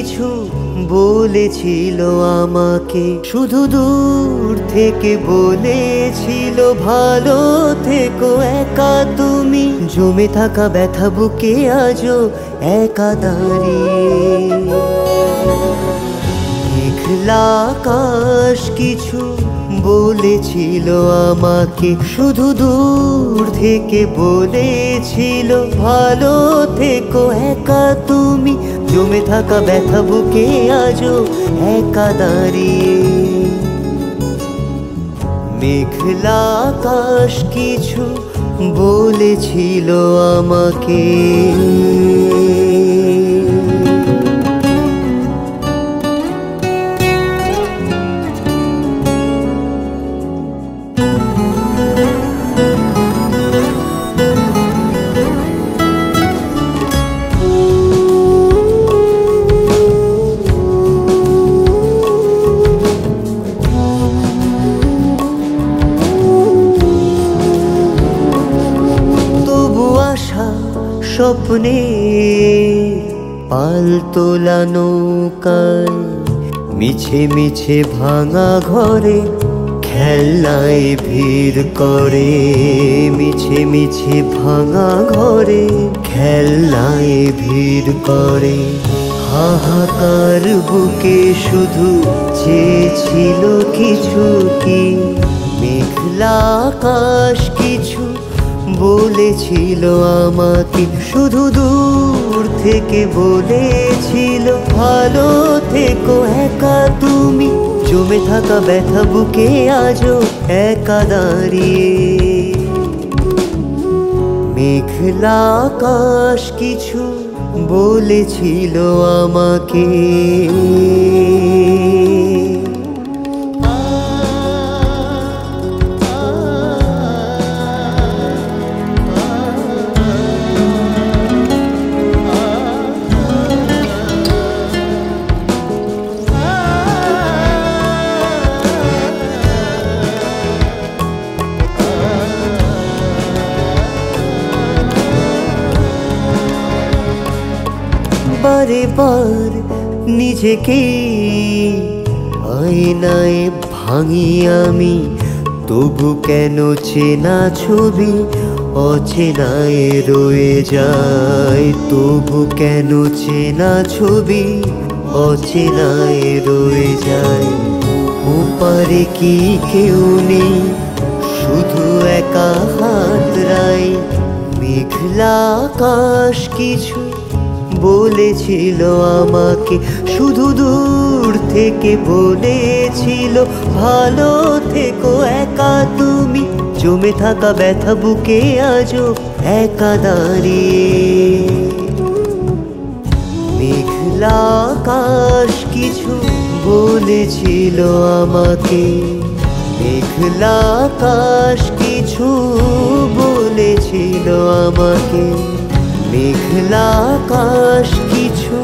কিছু বলেছিল আমাকে, শুধু দূর থেকে বলেছিল ভালো থেকো একা তুমি। জমে থাকা ব্যথা বুকে আজও একা দাঁড়িয়ে। মেঘলা আকাশ কিছু বলেছিল আমাকে, শুধু দূর থেকে বলেছিল ভালো থেকো একা তুমি। জমে থাকা ব্যথা বুকে আজও একা দাঁড়িয়ে। মেঘলা আকাশ কিছু বলেছিল আমাকে। স্বপ্নে পাল তোলা নৌকায় মিছে মিছে ভাঙা ঘরে খেলনায় ভিড় করে। মিছে মিছে ভাঙা ঘরে খেলনায় ভিড় করে। হাহাকার বুকে শুধু চেয়েছিল কিছু কি। মেঘলা আকাশ কিছু বলেছিল আমাকে, শুধু দূর থেকে বলেছিল ভালো থেকো একা তুমি। জমে থাকা ব্যথা বুকে আজও একা দাঁড়িয়ে। মেঘলা আকাশ কিছু বলেছিল আমাকে। বারে বার নিজেকে আয়নায় ভাঙি আমি, তবু কেন চেনা ছবি অচেনায় রয়ে যায়। তবু কেন চেনা ছবি অচেনায় রয়ে যায়। ওপারে কি কেউ নেই, শুধু একা হাতড়াই। মেঘলা আকাশ কিছু বলেছিল আমাকে, শুধু দূর থেকে বলেছিল ভালো থেকো একা তুমি। জমে থাকা ব্যথা বুকে আজও একা দাঁড়িয়ে। মেঘলা আকাশ কিছু বলেছিল আমাকে। মেঘলা আকাশ কিছু বলেছিল আমাকে। মেঘলা আকাশ কিছু